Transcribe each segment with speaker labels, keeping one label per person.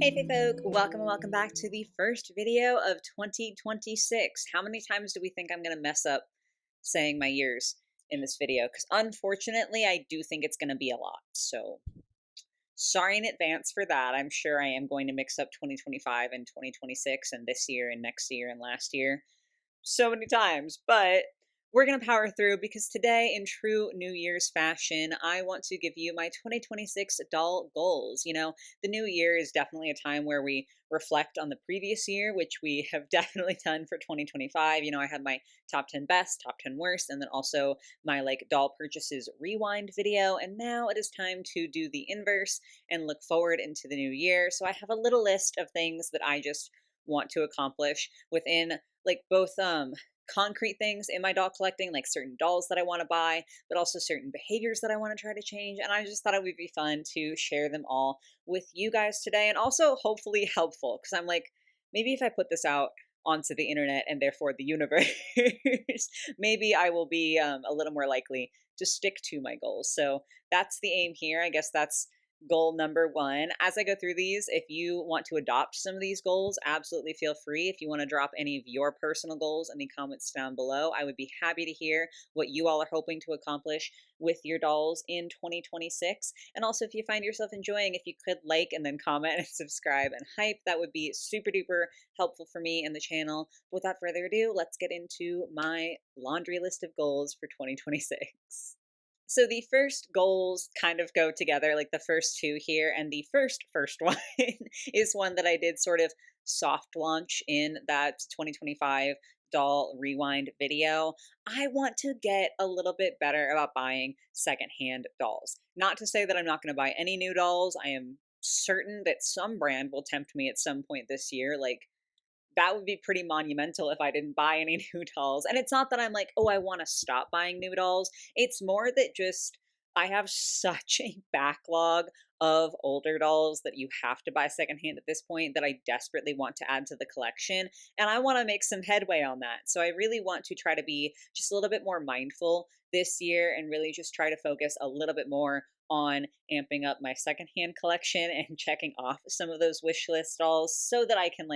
Speaker 1: Hey folk, welcome and welcome back to the first video of 2026. How many times do we think I'm going to mess up saying my years in this video? Because unfortunately, I do think it's going to be a lot. So sorry in advance for that. I'm sure I am going to mix up 2025 and 2026 and this year and next year and last year so many times, but we're going to power through because today, in true New Year's fashion, I want to give you my 2026 doll goals. The new year is definitely a time where we reflect on the previous year, which we have definitely done for 2025. I had my top 10 best, top 10 worst, and then also my doll purchases rewind video. And now it is time to do the inverse and look forward into the new year. So I have a little list of things that I just want to accomplish within both concrete things in my doll collecting, like certain dolls that I want to buy, but also certain behaviors that I want to try to change. And I just thought it would be fun to share them all with you guys today, and also hopefully helpful, because I'm like, maybe if I put this out onto the internet and therefore the universe, maybe I will be a little more likely to stick to my goals. So that's the aim here. I guess that's goal number one. As I go through these, if you want to adopt some of these goals, absolutely feel free. If you want to drop any of your personal goals in the comments down below, I would be happy to hear what you all are hoping to accomplish with your dolls in 2026. And also, if you find yourself enjoying, if you could like and then comment and subscribe and hype, that would be super duper helpful for me and the channel. But without further ado, let's get into my laundry list of goals for 2026. So the first goals kind of go together, like the first two here, and the first one is one that I did sort of soft launch in that 2025 doll rewind video. I want to get a little bit better about buying secondhand dolls. Not to say that I'm not going to buy any new dolls. I am certain that some brand will tempt me at some point this year. That would be pretty monumental if I didn't buy any new dolls. And it's not that I'm like, oh, I want to stop buying new dolls. It's more that just I have such a backlog of older dolls that you have to buy secondhand at this point that I desperately want to add to the collection. And I want to make some headway on that. So I really want to try to be just a little bit more mindful this year and really just try to focus a little bit more on amping up my secondhand collection and checking off some of those wish list dolls so that I can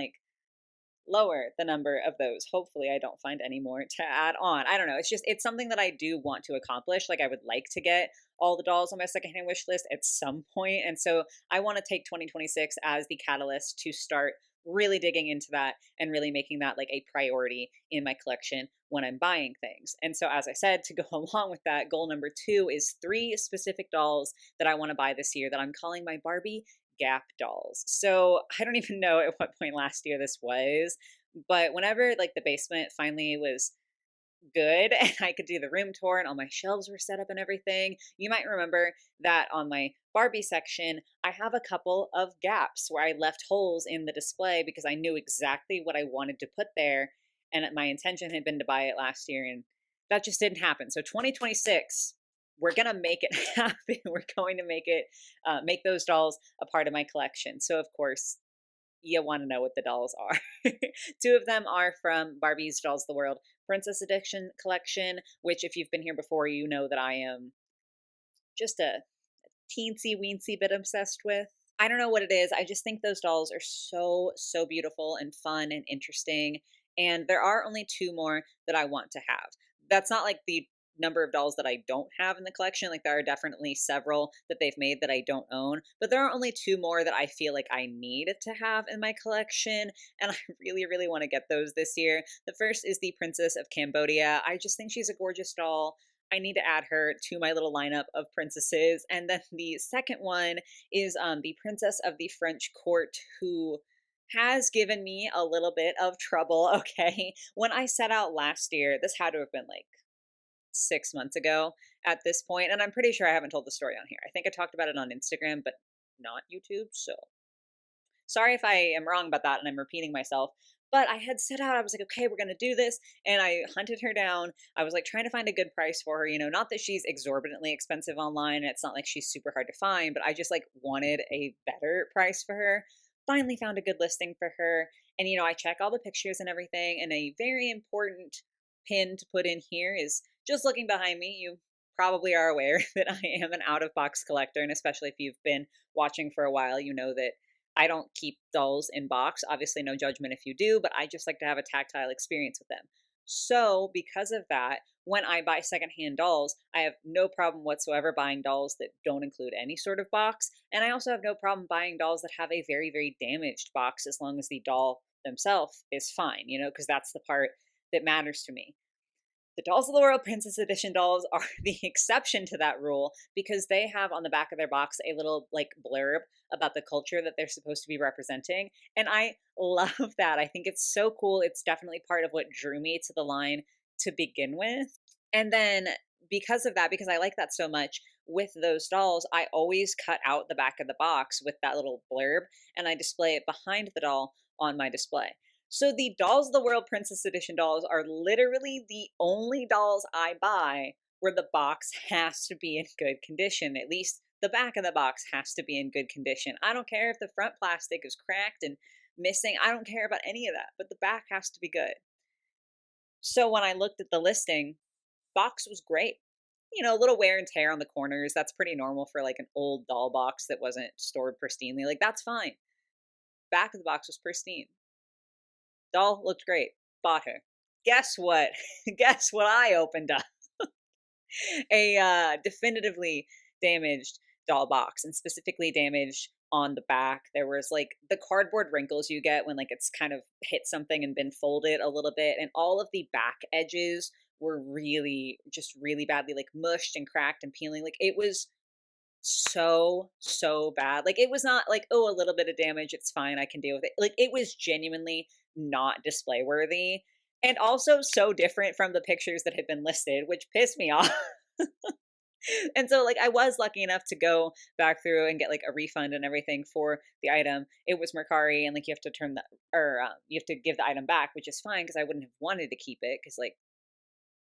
Speaker 1: lower the number of those. Hopefully I don't find any more to add on. I don't know. It's something that I do want to accomplish. I would like to get all the dolls on my secondhand wish list at some point. And so I want to take 2026 as the catalyst to start really digging into that and really making that a priority in my collection when I'm buying things. And so, as I said, to go along with that, goal number two is 3 specific dolls that I want to buy this year that I'm calling my Barbie Gap dolls. So I don't even know at what point last year this was, but whenever the basement finally was good and I could do the room tour and all my shelves were set up and everything, you might remember that on my Barbie section, I have a couple of gaps where I left holes in the display because I knew exactly what I wanted to put there. And my intention had been to buy it last year, and that just didn't happen. So 2026, we're gonna make it happen. We're going to make those dolls a part of my collection. So of course, you want to know what the dolls are. 2 of them are from Barbie's Dolls the World Princess Edition collection, which if you've been here before, you know that I am just a teensy weensy bit obsessed with. I don't know what it is. I just think those dolls are so beautiful and fun and interesting. And there are only 2 more that I want to have. That's not the number of dolls that I don't have in the collection. There are definitely several that they've made that I don't own, but there are only 2 more that I feel like I need to have in my collection. And I really want to get those this year. The first is the Princess of Cambodia. I just think she's a gorgeous doll. I need to add her to my little lineup of princesses. And then the second one is the Princess of the French Court, who has given me a little bit of trouble. Okay. When I set out last year, this had to have been 6 months ago at this point, and I'm pretty sure I haven't told the story on here. I think I talked about it on Instagram, but not YouTube. So sorry if I am wrong about that and I'm repeating myself. But I had set out, I was like, okay, we're going to do this. And I hunted her down. I was trying to find a good price for her. Not that she's exorbitantly expensive online, and it's not like she's super hard to find, but I just wanted a better price for her. Finally found a good listing for her. And, I check all the pictures and everything. And a very important pin to put in here is just looking behind me. You probably are aware that I am an out of box collector. And especially if you've been watching for a while, you know that I don't keep dolls in box. Obviously, no judgment if you do, but I just like to have a tactile experience with them. So, because of that, when I buy secondhand dolls, I have no problem whatsoever buying dolls that don't include any sort of box. And I also have no problem buying dolls that have a very, very damaged box as long as the doll themselves is fine, because that's the part that matters to me. The Dolls of the World Princess Edition dolls are the exception to that rule because they have on the back of their box a little like blurb about the culture that they're supposed to be representing. And I love that. I think it's so cool. It's definitely part of what drew me to the line to begin with. And then because of that, because I like that so much with those dolls, I always cut out the back of the box with that little blurb and I display it behind the doll on my display. So the Dolls of the World Princess Edition dolls are literally the only dolls I buy where the box has to be in good condition. At least the back of the box has to be in good condition. I don't care if the front plastic is cracked and missing. I don't care about any of that, but the back has to be good. So when I looked at the listing, box was great. A little wear and tear on the corners. That's pretty normal for like an old doll box that wasn't stored pristinely. Like that's fine. Back of the box was pristine. Doll looked great. Bought her. Guess what? Guess what I opened up? A definitively damaged doll box, and specifically damaged on the back. There was like the cardboard wrinkles you get when like it's kind of hit something and been folded a little bit, and all of the back edges were really just really badly like mushed and cracked and peeling. Like it was so bad. Like it was not like, oh, a little bit of damage, it's fine, I can deal with it. Like it was genuinely not display worthy and also so different from the pictures that had been listed, which pissed me off. And so like I was lucky enough to go back through and get like a refund and everything for the item. It was Mercari and like you have to turn the or you have to give the item back, which is fine because I wouldn't have wanted to keep it because like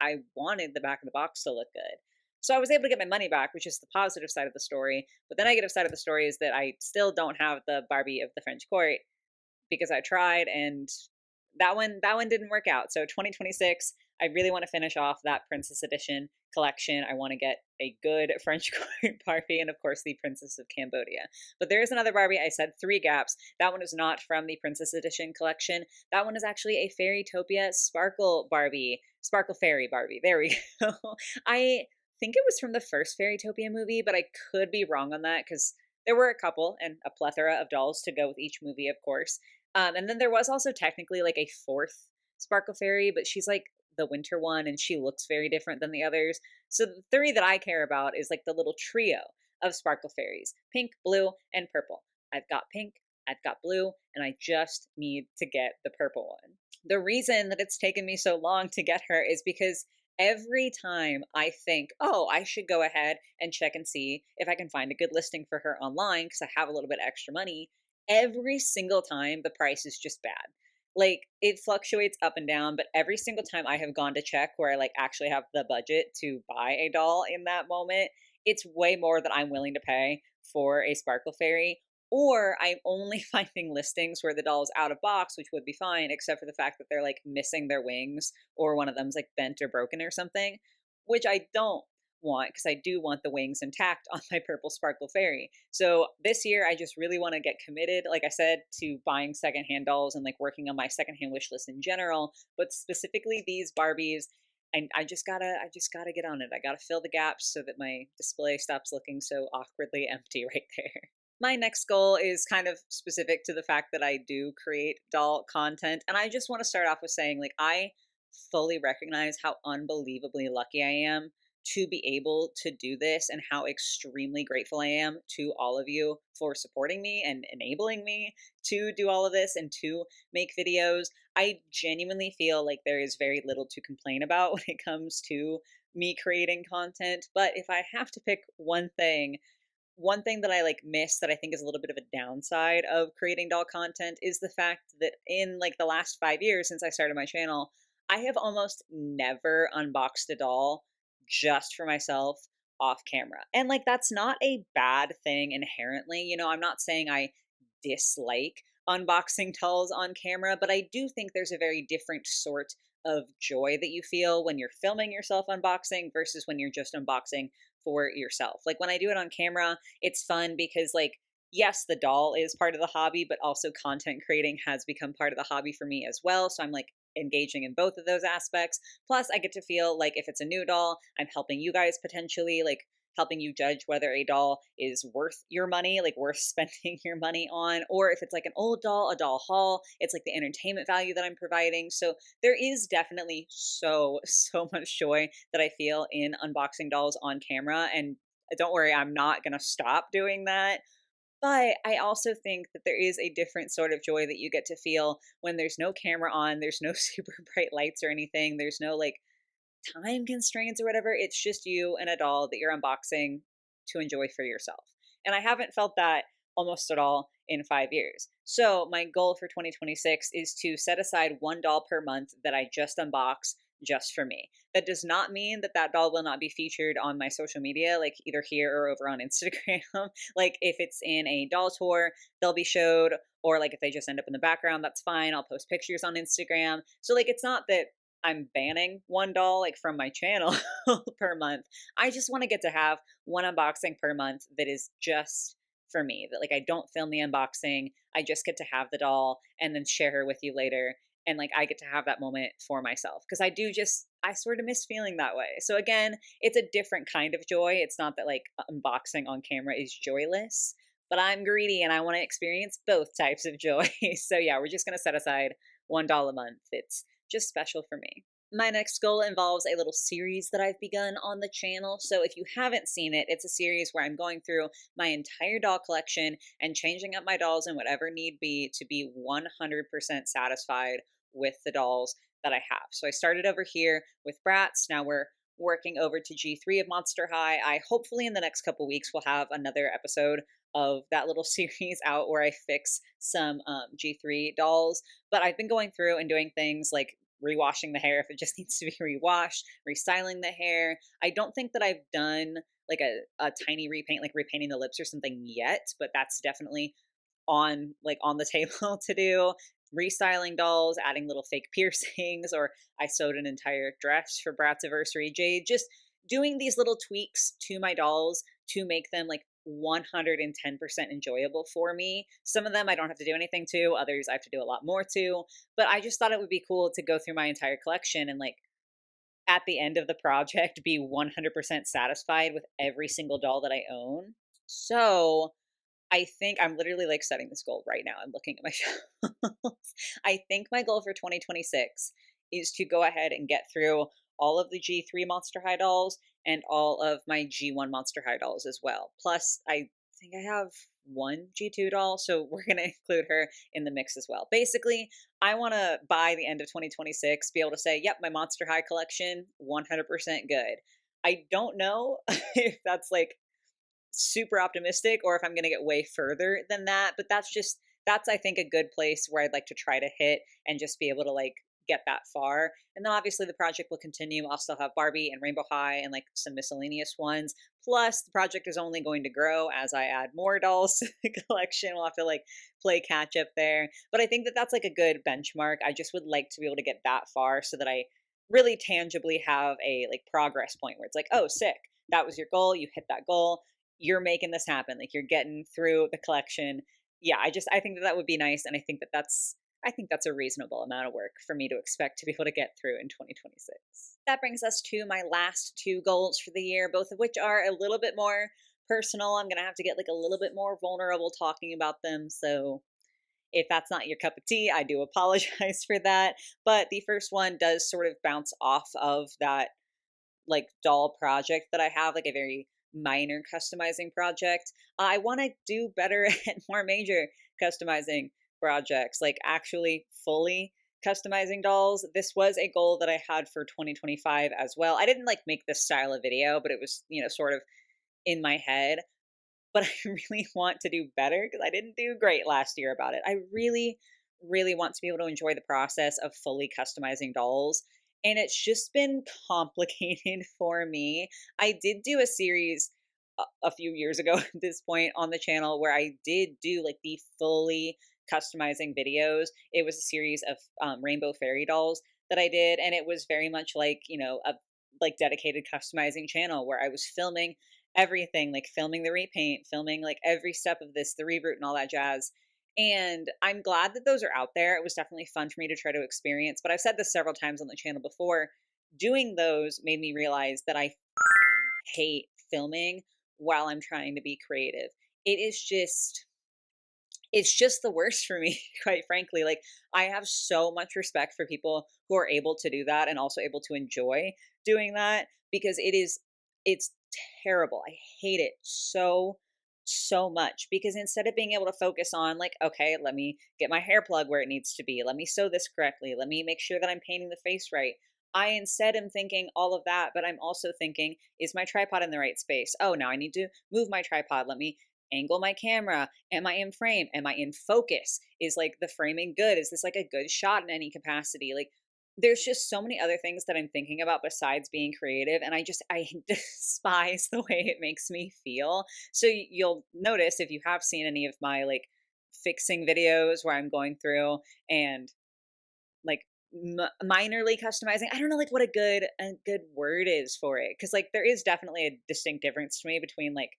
Speaker 1: I wanted the back of the box to look good. So I was able to get my money back, which is the positive side of the story. But the negative side of the story is that I still don't have the Barbie of the French court because I tried and that one didn't work out. So 2026, I really want to finish off that Princess Edition collection. I want to get a good French court Barbie and of course the Princess of Cambodia. But there is another Barbie. I said three gaps. That one is not from the Princess Edition collection. That one is actually a Fairytopia Sparkle Barbie. Sparkle Fairy Barbie. There we go. I think it was from the first Fairytopia movie, but I could be wrong on that because there were a couple and a plethora of dolls to go with each movie, of course. And then there was also technically like a fourth Sparkle Fairy, but she's like the winter one and she looks very different than the others. So the three that I care about is like the little trio of Sparkle Fairies: pink, blue, and purple. I've got pink, I've got blue, and I just need to get the purple one. The reason that it's taken me so long to get her is because every time I think, oh, I should go ahead and check and see if I can find a good listing for her online because I have a little bit of extra money, every single time the price is just bad. Like it fluctuates up and down, but every single time I have gone to check where I like actually have the budget to buy a doll in that moment, it's way more than I'm willing to pay for a Sparkle Fairy. Or I'm only finding listings where the doll's out of box, which would be fine, except for the fact that they're like missing their wings or one of them's like bent or broken or something, which I don't want because I do want the wings intact on my purple Sparkle Fairy. So this year, I just really want to get committed, like I said, to buying secondhand dolls and like working on my secondhand wish list in general, but specifically these Barbies. And I just gotta get on it. I gotta fill the gaps so that my display stops looking so awkwardly empty right there. My next goal is kind of specific to the fact that I do create doll content. And I just want to start off with saying, like, I fully recognize how unbelievably lucky I am to be able to do this and how extremely grateful I am to all of you for supporting me and enabling me to do all of this and to make videos. I genuinely feel like there is very little to complain about when it comes to me creating content. But if I have to pick one thing that I like miss that I think is a little bit of a downside of creating doll content is the fact that in like the last 5 years since I started my channel, I have almost never unboxed a doll just for myself off camera. And like that's not a bad thing inherently. I'm not saying I dislike unboxing dolls on camera, but I do think there's a very different sort of joy that you feel when you're filming yourself unboxing versus when you're just unboxing for yourself. Like when I do it on camera, it's fun because like yes, the doll is part of the hobby, but also content creating has become part of the hobby for me as well. So I'm like engaging in both of those aspects. Plus, I get to feel like if it's a new doll, I'm helping you guys potentially, like helping you judge whether a doll is worth your money, like worth spending your money on, or if it's like an old doll, a doll haul, it's like the entertainment value that I'm providing. So there is definitely so much joy that I feel in unboxing dolls on camera. And don't worry, I'm not going to stop doing that, but I also think that there is a different sort of joy that you get to feel when there's no camera on, there's no super bright lights or anything, there's no like time constraints or whatever. It's just you and a doll that you're unboxing to enjoy for yourself. And I haven't felt that almost at all in 5 years. So my goal for 2026 is to set aside one doll per month that I just unbox just for me. That does not mean that that doll will not be featured on my social media, like either here or over on Instagram. Like if it's in a doll tour, they'll be showed, or like if they just end up in the background, that's fine. I'll post pictures on Instagram. So like it's not that I'm banning one doll like from my channel per month. I just want to get to have one unboxing per month that is just for me. That like I don't film the unboxing. I just get to have the doll and then share her with you later. And like I get to have that moment for myself because I sort of miss feeling that way. So again, it's a different kind of joy. It's not that like unboxing on camera is joyless, but I'm greedy and I want to experience both types of joy. So yeah, we're just gonna set aside $1 a month. It's just special for me. My next goal involves a little series that I've begun on the channel. So if you haven't seen it, it's a series where I'm going through my entire doll collection and changing up my dolls in whatever need be to be 100% satisfied with the dolls that I have. So I started over here with Bratz. Now we're working over to G3 of Monster High. I hopefully in the next couple weeks will have another episode of that little series out where I fix some G3 dolls. But I've been going through and doing things like rewashing the hair if it just needs to be rewashed, restyling the hair. I don't think that I've done like a tiny repaint, like repainting the lips or something yet, but that's definitely on the table to do. Restyling dolls, adding little fake piercings, or I sewed an entire dress for Brat's anniversary. Jade, just doing these little tweaks to my dolls to make them like 110% enjoyable for me. Some of them I don't have to do anything to, others I have to do a lot more to. But I just thought it would be cool to go through my entire collection and like at the end of the project be 100% satisfied with every single doll that I own. So I think I'm literally like setting this goal right now. I'm looking at my shelves. I think my goal for 2026 is to go ahead and get through all of the G3 Monster High dolls and all of my G1 Monster High dolls as well. Plus, I think I have one G2 doll, so we're going to include her in the mix as well. Basically, I want to, by the end of 2026, be able to say, yep, my Monster High collection, 100% good. I don't know if that's like super optimistic or if I'm going to get way further than that, but that's I think a good place where I'd like to try to hit and just be able to like get that far. And then obviously the project will continue. I'll still have Barbie and Rainbow High and like some miscellaneous ones. Plus the project is only going to grow as I add more dolls to the collection. We'll have to like play catch up there. But I think that that's like a good benchmark. I just would like to be able to get that far so that I really tangibly have a like progress point where it's like, oh, sick. That was your goal. You hit that goal. You're making this happen. Like you're getting through the collection. Yeah, I think that that would be nice. And I think that's a reasonable amount of work for me to expect to be able to get through in 2026. That brings us to my last two goals for the year, both of which are a little bit more personal. I'm going to have to get like a little bit more vulnerable talking about them. So if that's not your cup of tea, I do apologize for that. But the first one does sort of bounce off of that like doll project that I have, like a very minor customizing project. I want to do better at more major customizing projects, like actually fully customizing dolls. This was a goal that I had for 2025 as well. I didn't like make this style of video, but it was, sort of in my head. But I really want to do better because I didn't do great last year about it. I really, really want to be able to enjoy the process of fully customizing dolls. And it's just been complicated for me. I did do a series a few years ago at this point on the channel where I did do like the fully customizing videos. It was a series of rainbow fairy dolls that I did. And it was very much like, a like dedicated customizing channel where I was filming everything, like filming the repaint, filming like every step of this, the reboot and all that jazz. And I'm glad that those are out there. It was definitely fun for me to try to experience, but I've said this several times on the channel before. Doing those made me realize that I hate filming while I'm trying to be creative. It is just it's just the worst for me, quite frankly. Like, I have so much respect for people who are able to do that and also able to enjoy doing that, because it's terrible. I hate it so much, because instead of being able to focus on, like, okay, let me get my hair plug where it needs to be, let me sew this correctly, let me make sure that I'm painting the face right. I instead am thinking all of that, but I'm also thinking, is my tripod in the right space? Oh, now I need to move my tripod. Let me angle my camera. Am I in frame? Am I in focus? Is like the framing good? Is this like a good shot in any capacity? Like, there's just so many other things that I'm thinking about besides being creative, and I despise the way it makes me feel. So you'll notice, if you have seen any of my like fixing videos where I'm going through and like minorly customizing, I don't know like what a good word is for it, because like there is definitely a distinct difference to me between like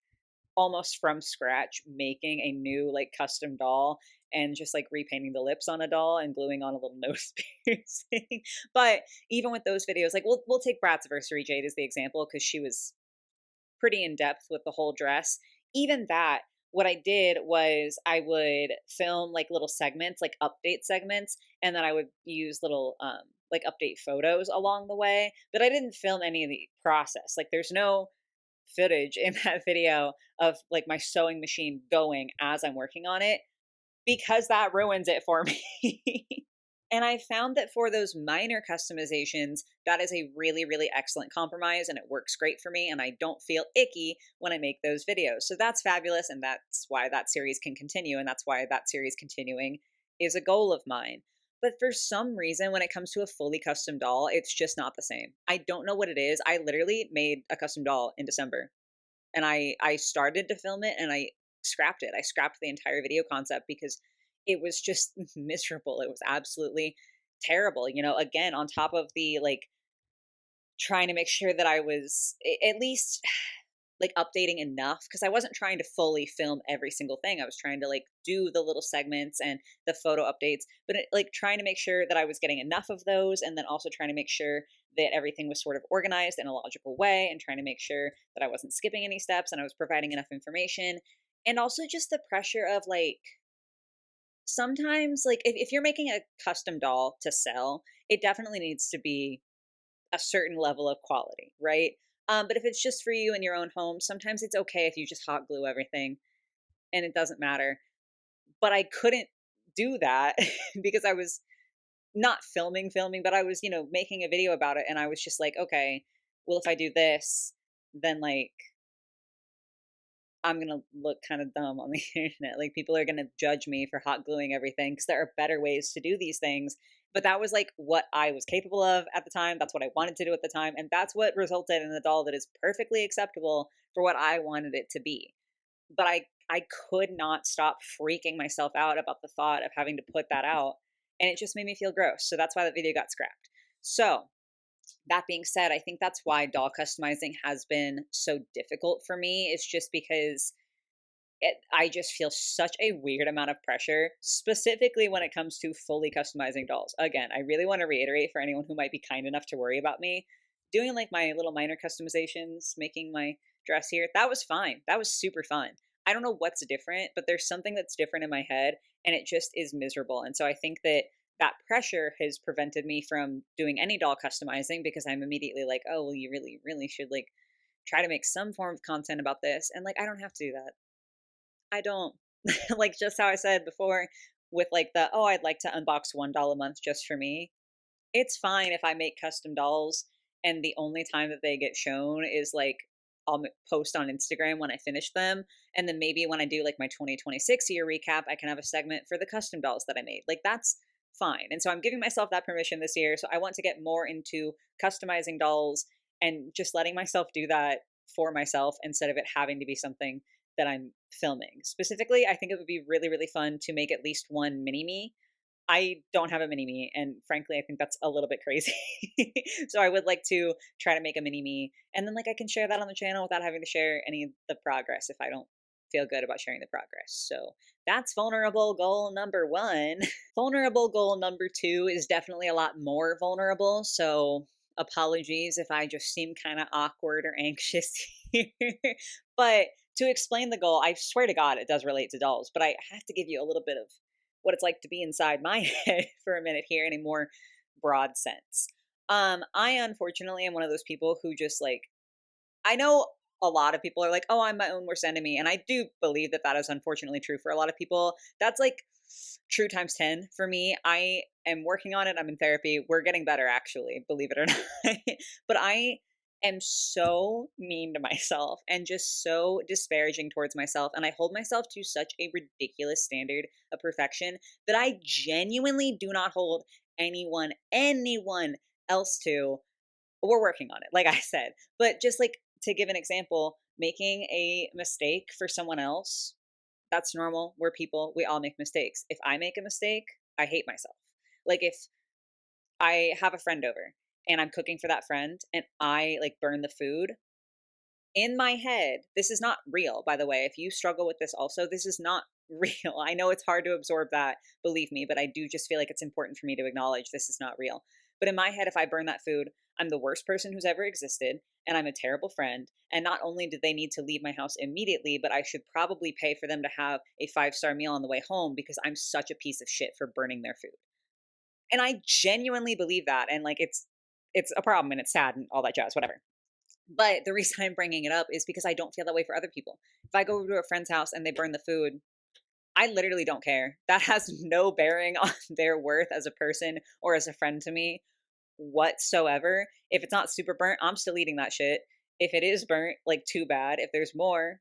Speaker 1: almost from scratch making a new like custom doll and just like repainting the lips on a doll and gluing on a little nose piercing. But even with those videos, like we'll take Brat's anniversary Jade as the example, because she was pretty in depth with the whole dress. Even that, what I did was I would film like little segments, like update segments, and then I would use little like update photos along the way. But I didn't film any of the process. Like, there's no footage in that video of like my sewing machine going as I'm working on it, because that ruins it for me. And I found that for those minor customizations, that is a really, really excellent compromise, and it works great for me. And I don't feel icky when I make those videos. So that's fabulous. And that's why that series can continue. And that's why that series continuing is a goal of mine. But for some reason, when it comes to a fully custom doll, it's just not the same. I don't know what it is. I literally made a custom doll in December, and I started to film it and I scrapped it. I scrapped the entire video concept because it was just miserable. It was absolutely terrible. You know, again, on top of the like trying to make sure that I was at least like updating enough, because I wasn't trying to fully film every single thing. I was trying to like do the little segments and the photo updates, but like trying to make sure that I was getting enough of those, and then also trying to make sure that everything was sort of organized in a logical way, and trying to make sure that I wasn't skipping any steps and I was providing enough information. And also just the pressure of like, sometimes like if you're making a custom doll to sell, it definitely needs to be a certain level of quality, right? But if it's just for you in your own home, sometimes it's okay if you just hot glue everything and it doesn't matter. But I couldn't do that because I was not filming, but I was, making a video about it. And I was just like, okay, well, if I do this, then like I'm gonna look kind of dumb on the internet. Like, people are gonna judge me for hot gluing everything, because there are better ways to do these things. But that was like what I was capable of at the time. That's what I wanted to do at the time, and that's what resulted in a doll that is perfectly acceptable for what I wanted it to be. But I could not stop freaking myself out about the thought of having to put that out, and it just made me feel gross. So that's why that video got scrapped. So that being said, I think that's why doll customizing has been so difficult for me. Is just because I just feel such a weird amount of pressure, specifically when it comes to fully customizing dolls. Again, I really want to reiterate for anyone who might be kind enough to worry about me doing like my little minor customizations, making my dress here. That was fine. That was super fun. I don't know what's different, but there's something that's different in my head, and it just is miserable. And so I think that that pressure has prevented me from doing any doll customizing, because I'm immediately like, oh, well, you really, really should like try to make some form of content about this. And like, I don't have to do that. I don't. Like, just how I said before with like the, oh, I'd like to unbox $1 a month just for me. It's fine if I make custom dolls and the only time that they get shown is like I'll post on Instagram when I finish them. And then maybe when I do like my 2026 year recap, I can have a segment for the custom dolls that I made. Like, that's fine. And so I'm giving myself that permission this year. So I want to get more into customizing dolls and just letting myself do that for myself instead of it having to be something that I'm filming. Specifically, I think it would be really, really fun to make at least one mini me I don't have a mini me, and frankly, I think that's a little bit crazy. So I would like to try to make a mini me, and then like I can share that on the channel without having to share any of the progress if I don't feel good about sharing the progress. So that's vulnerable goal number one. Vulnerable goal number two is definitely a lot more vulnerable. So apologies if I just seem kind of awkward or anxious here. But to explain the goal, I swear to God, it does relate to dolls, but I have to give you a little bit of what it's like to be inside my head for a minute here in a more broad sense. I unfortunately am one of those people who just like, I know a lot of people are like, "Oh, I'm my own worst enemy," and I do believe that that is unfortunately true for a lot of people. That's like true times 10 for me. I am working on it. I'm in therapy. We're getting better actually, believe it or not. But I am so mean to myself and just so disparaging towards myself, and I hold myself to such a ridiculous standard of perfection that I genuinely do not hold anyone else to. We're working on it, like I said. But just like to give an example, making a mistake for someone else, that's normal. We're people. We all make mistakes. If I make a mistake, I hate myself. Like if I have a friend over and I'm cooking for that friend and I like burn the food, in my head, this is not real, by the way. If you struggle with this also, this is not real. I know it's hard to absorb that, believe me, but I do just feel like it's important for me to acknowledge this is not real. But in my head, if I burn that food, I'm the worst person who's ever existed, and I'm a terrible friend. And not only do they need to leave my house immediately, but I should probably pay for them to have a 5-star meal on the way home because I'm such a piece of shit for burning their food. And I genuinely believe that. And like it's a problem and it's sad and all that jazz, whatever. But the reason I'm bringing it up is because I don't feel that way for other people. If I go to a friend's house and they burn the food, I literally don't care. That has no bearing on their worth as a person or as a friend to me whatsoever. If it's not super burnt, I'm still eating that shit. If it is burnt, like too bad. If there's more,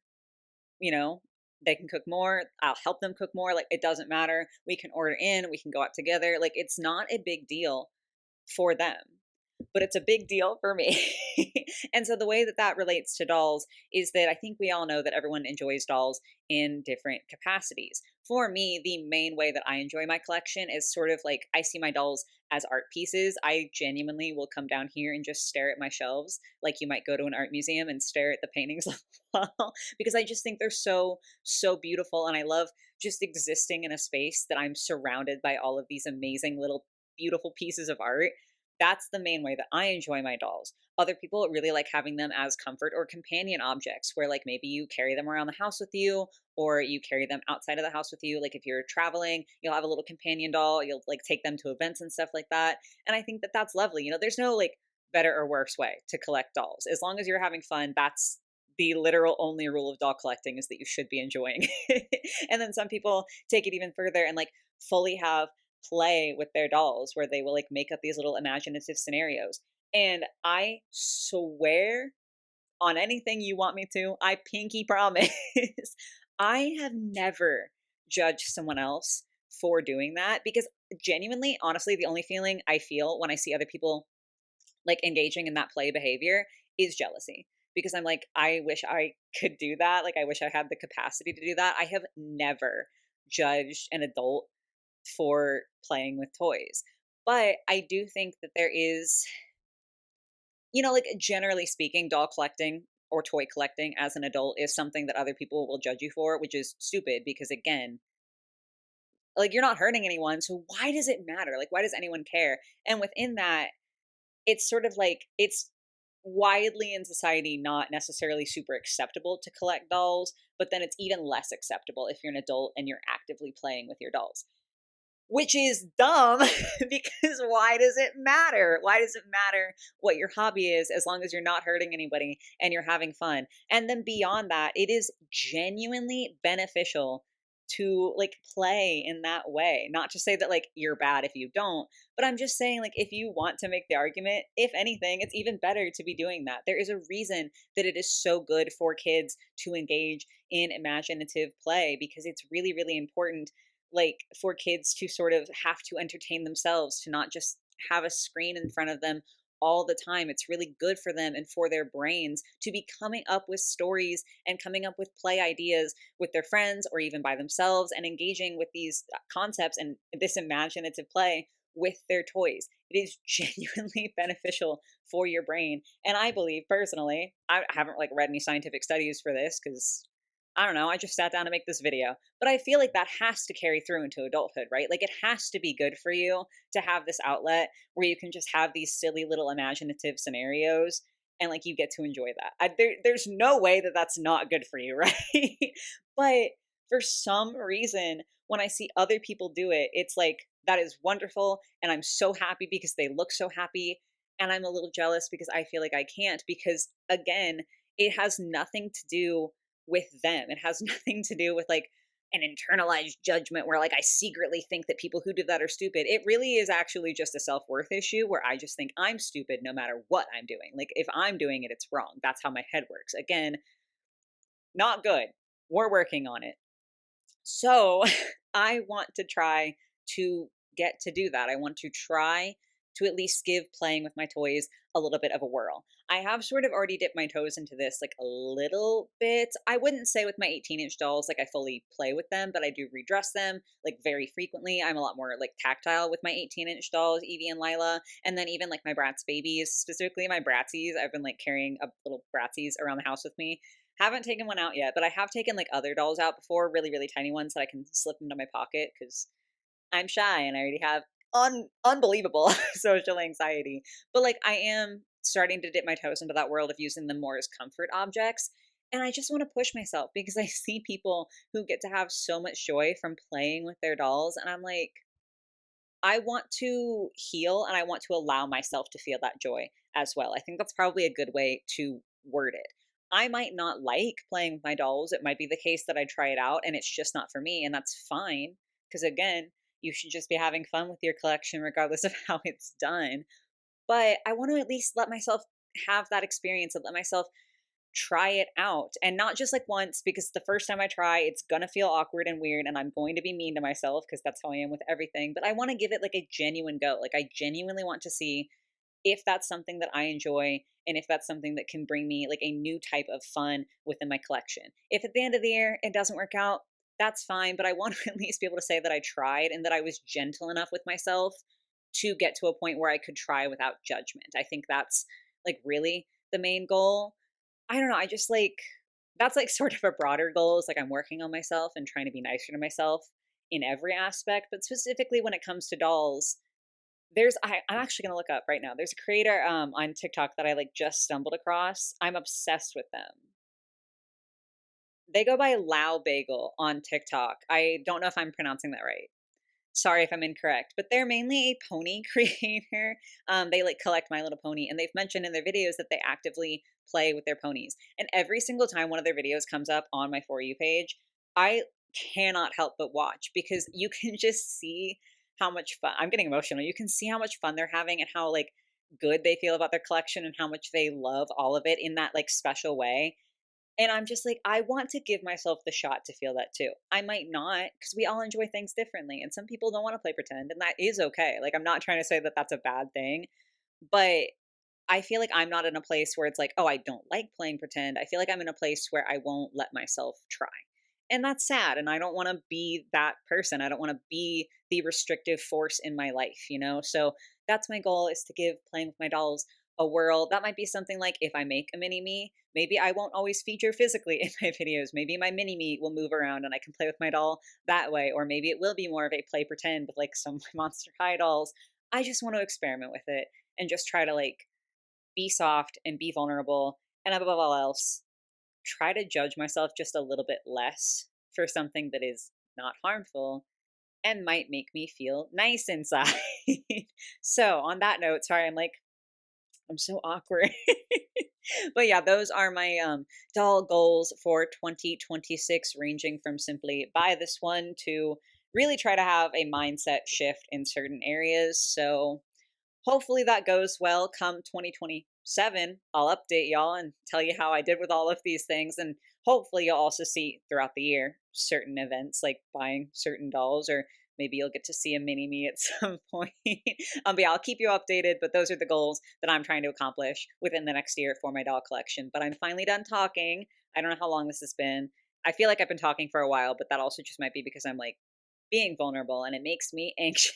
Speaker 1: you know, they can cook more. I'll help them cook more. Like it doesn't matter. We can order in, we can go out together. Like it's not a big deal for them, but it's a big deal for me. And so the way that that relates to dolls is that I think we all know that everyone enjoys dolls in different capacities. For me, the main way that I enjoy my collection is sort of like I see my dolls as art pieces. I genuinely will come down here and just stare at my shelves like you might go to an art museum and stare at the paintings on the wall because I just think they're so beautiful, and I love just existing in a space that I'm surrounded by all of these amazing little beautiful pieces of art. That's the main way that I enjoy my dolls. Other people really like having them as comfort or companion objects, where like maybe you carry them around the house with you or you carry them outside of the house with you. Like if you're traveling, you'll have a little companion doll, you'll like take them to events and stuff like that. And I think that that's lovely. You know, there's no like better or worse way to collect dolls. As long as you're having fun, that's the literal only rule of doll collecting, is that you should be enjoying. And then some people take it even further and like fully have play with their dolls where they will like make up these little imaginative scenarios. And I swear on anything you want me to, I pinky promise, I have never judged someone else for doing that because genuinely, honestly, the only feeling I feel when I see other people like engaging in that play behavior is jealousy. Because I'm like, I wish I could do that. Like, I wish I had the capacity to do that. I have never judged an adult for playing with toys. But I do think that there is, you know, like generally speaking, doll collecting or toy collecting as an adult is something that other people will judge you for, which is stupid because, again, like you're not hurting anyone. So why does it matter? Like, why does anyone care? And within that, it's sort of like it's widely in society not necessarily super acceptable to collect dolls, but then it's even less acceptable if you're an adult and you're actively playing with your dolls. Which is dumb because why does it matter? Why does it matter what your hobby is as long as you're not hurting anybody and you're having fun? And then beyond that, it is genuinely beneficial to like play in that way. Not to say that like you're bad if you don't, but I'm just saying like if you want to make the argument, if anything, it's even better to be doing that. There is a reason that it is so good for kids to engage in imaginative play because it's really, really important like for kids to sort of have to entertain themselves, to not just have a screen in front of them all the time. It's really good for them and for their brains to be coming up with stories and coming up with play ideas with their friends or even by themselves and engaging with these concepts and this imaginative play with their toys. It is genuinely beneficial for your brain. And I believe personally, I haven't like read any scientific studies for this because I don't know, I just sat down to make this video. But I feel like that has to carry through into adulthood, right? Like it has to be good for you to have this outlet where you can just have these silly little imaginative scenarios and like you get to enjoy that. There's no way that that's not good for you, right? But for some reason, when I see other people do it, it's like that is wonderful. And I'm so happy because they look so happy. And I'm a little jealous because I feel like I can't, because again, it has nothing to do with them. It has nothing to do with like an internalized judgment where like I secretly think that people who do that are stupid. It really is actually just a self-worth issue where I just think I'm stupid no matter what I'm doing. Like if I'm doing it, it's wrong. That's how my head works. Again, not good. We're working on it. So I want to try to get to do that. I want to try to at least give playing with my toys a little bit of a whirl. I have sort of already dipped my toes into this like a little bit. I wouldn't say with my 18-inch dolls, like I fully play with them, but I do redress them like very frequently. I'm a lot more like tactile with my 18-inch dolls, Evie and Lila. And then even like my Bratz babies, specifically my Bratzies, I've been like carrying a little Bratzies around the house with me. Haven't taken one out yet, but I have taken like other dolls out before, really, really tiny ones that I can slip into my pocket because I'm shy and I already have unbelievable social anxiety. But like I am starting to dip my toes into that world of using them more as comfort objects. And I just want to push myself because I see people who get to have so much joy from playing with their dolls. And I'm like, I want to heal and I want to allow myself to feel that joy as well. I think that's probably a good way to word it. I might not like playing with my dolls. It might be the case that I try it out and it's just not for me, and that's fine. Because again, you should just be having fun with your collection regardless of how it's done. But I want to at least let myself have that experience and let myself try it out, and not just like once, because the first time I try it's gonna feel awkward and weird and I'm going to be mean to myself because that's how I am with everything. But I want to give it like a genuine go. Like I genuinely want to see if that's something that I enjoy and if that's something that can bring me like a new type of fun within my collection. If at the end of the year it doesn't work out, that's fine, but I want to at least be able to say that I tried and that I was gentle enough with myself to get to a point where I could try without judgment. I think that's like really the main goal. I don't know, I just like that's like sort of a broader goal, is like I'm working on myself and trying to be nicer to myself in every aspect, but specifically when it comes to dolls, I'm actually gonna look up right now. There's a creator on TikTok that I like just stumbled across. I'm obsessed with them. They go by Lao Bagel on TikTok. I don't know if I'm pronouncing that right. Sorry if I'm incorrect, but they're mainly a pony creator. They like collect My Little Pony, and they've mentioned in their videos that they actively play with their ponies. And every single time one of their videos comes up on my For You page, I cannot help but watch because you can just see how much fun. I'm getting emotional. You can see how much fun they're having and how like good they feel about their collection and how much they love all of it in that like special way. And I'm just like, I want to give myself the shot to feel that too. I might not, because we all enjoy things differently. And some people don't want to play pretend, and that is okay. Like, I'm not trying to say that that's a bad thing, but I feel like I'm not in a place where it's like, oh, I don't like playing pretend. I feel like I'm in a place where I won't let myself try. And that's sad. And I don't want to be that person. I don't want to be the restrictive force in my life, you know? So that's my goal, is to give playing with my dolls a whirl. That might be something like if I make a mini me, maybe I won't always feature physically in my videos. Maybe my mini me will move around and I can play with my doll that way. Or maybe it will be more of a play pretend with like some of my Monster High dolls. I just want to experiment with it and just try to like be soft and be vulnerable. And above all else, try to judge myself just a little bit less for something that is not harmful and might make me feel nice inside. So, on that note, sorry, I'm so awkward. But yeah, those are my doll goals for 2026, ranging from simply buy this one to really try to have a mindset shift in certain areas. So hopefully that goes well. Come 2027, I'll update y'all and tell you how I did with all of these things. And hopefully you'll also see throughout the year certain events like buying certain dolls or maybe you'll get to see a mini me at some point. But yeah, I'll keep you updated. But those are the goals that I'm trying to accomplish within the next year for my doll collection. But I'm finally done talking. I don't know how long this has been. I feel like I've been talking for a while, but that also just might be because I'm like being vulnerable and it makes me anxious.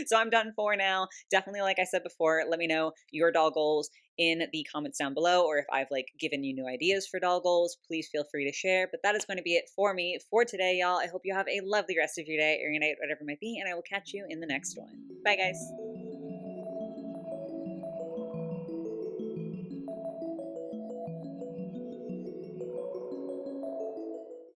Speaker 1: So I'm done for now. Definitely, like I said before, let me know your doll goals in the comments down below, or if I've like given you new ideas for doll goals, please feel free to share. But that is going to be it for me for today, y'all. I hope you have a lovely rest of your day or your night, whatever it might be, and I will catch you in the next one. Bye, guys.